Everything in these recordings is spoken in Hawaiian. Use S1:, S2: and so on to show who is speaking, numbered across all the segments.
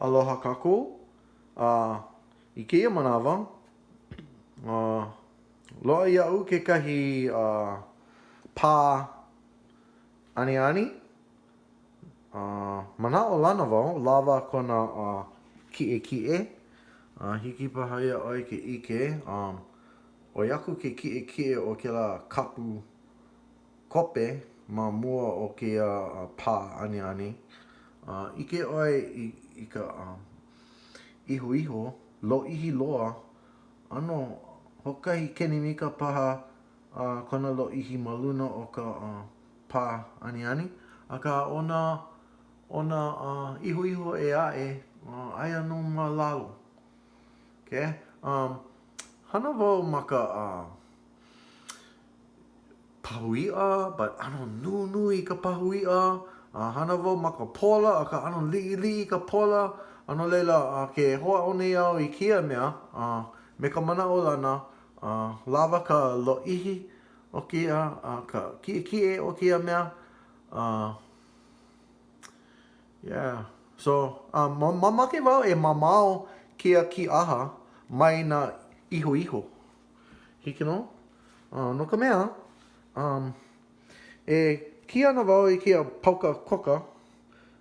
S1: Aloha kākou. I keia manawa, loa ia'u kekahi pā aniani. Mana'o lana wau, lawa kona ki'eki'e. Hiki paha ia ʻoe ke ʻike. ʻOi aku ke kiʻekiʻe o kēlā kapu kope ma mua o kēia pā aniani. ʻIke ʻoe i ka iho lōʻihi loa ʻano hokahi kenimika paha kona lōʻihi ma luna o ka pā aniani. Akā ona iho e aʻe aia nō ma lalo. Okay? Hana wau ma ka pahuiʻa, but ʻano nunui ka pahuiʻa. Hana wau ma ka pola, aka ʻano liʻiliʻi ka pola. ʻAno leila ke hoʻaʻo nei au i kēia mea, me ka manaʻo lana, lawa ka lōʻihi o kēia, ka kiʻekiʻe o kēia mea. Yeah. So, mamake wau e mamao kēia kīʻaha mai nā iho. Hiki nō? No ka mea, e kia ana wau i kēia pauka koka,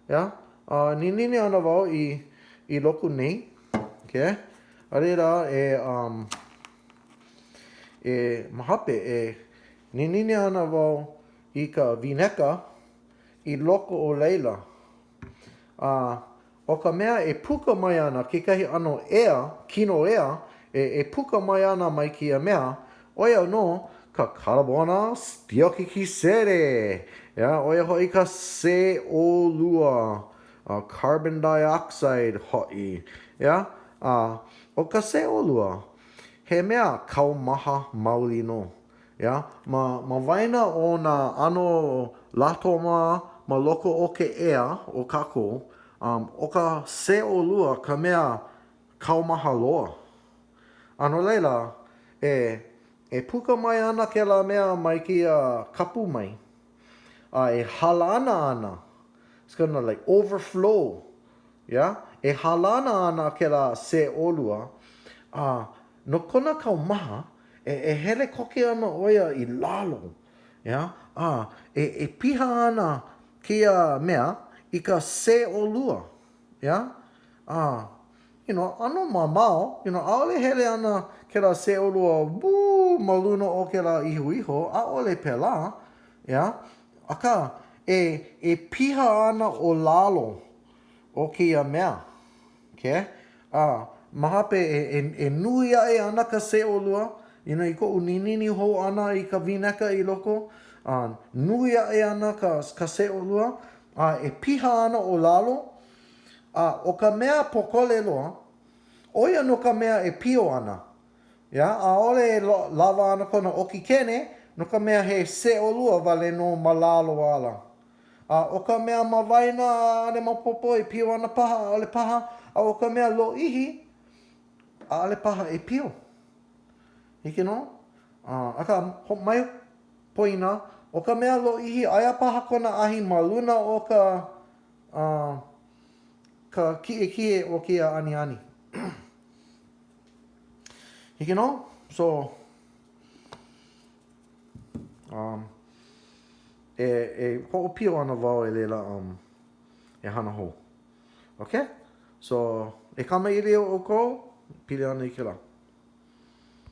S1: yeah? Ninini ana wau i loko nei, okay? A reira e mahape e ninini ana wau i ka vineka i loko o leila. O ka mea e puka mai ana kekahi ʻano ea, kino ea, e puka mai ana mai kēia mea, ʻoia nō ka kalabona stiohikisere. Yeah? ʻOia hoʻi ka CO2, carbon dioxide hoʻi. Yeah? O ka CO2, he mea kaumaha maoli nō. Yeah? Ma waena o nā ʻano latoma ma loko o ke ea o kākou, o ka CO2 ka mea kaumaha loa. ʻAno leila, e puka mai ana kēlā mea mai kēia kapu mai. E halana ana. It's gonna like overflow. Yeah? E halana ana kēlā CO2. No kona kaumaha, e hele koke ana ʻoia i lalo. Yeah? E piha ana kēia mea i ka CO2. Yeah? You know, ʻano mamao, you know, ʻaʻole hele ana kēlā CO2 ma luna o kēlā iho, ʻaʻole pēlā. Yeah? Akā, e piha ana o lalo o kēia mea. Okay? Mahape e nui aʻe ana ka CO2, you know, i koʻu ninini hou ana i ka vineka i loko. Nui aʻe ana ka CO2. E piha ana o lalo. O ka mea pokole loa, ʻoia no ka mea e pio ana. Yeah? ʻAʻole e lawa ana kona ʻokikene, no ka mea he CO2 wale no ma lalo ala. O ka mea ma waena ʻaʻole maopopo e pio ana paha, ʻaʻole paha. O ka mea lōʻihi, ʻaʻole paha e pio. Hiki nō? Akā, mai poina, o ka mea lōʻihi, aia paha kona ahi ma luna o ka kiʻekiʻe o kēia aniani. Hiki nō? So, e hoʻopio ana wau e leila e hana hou. Okay? So, e kamaʻili o kou, pili ana i ke la.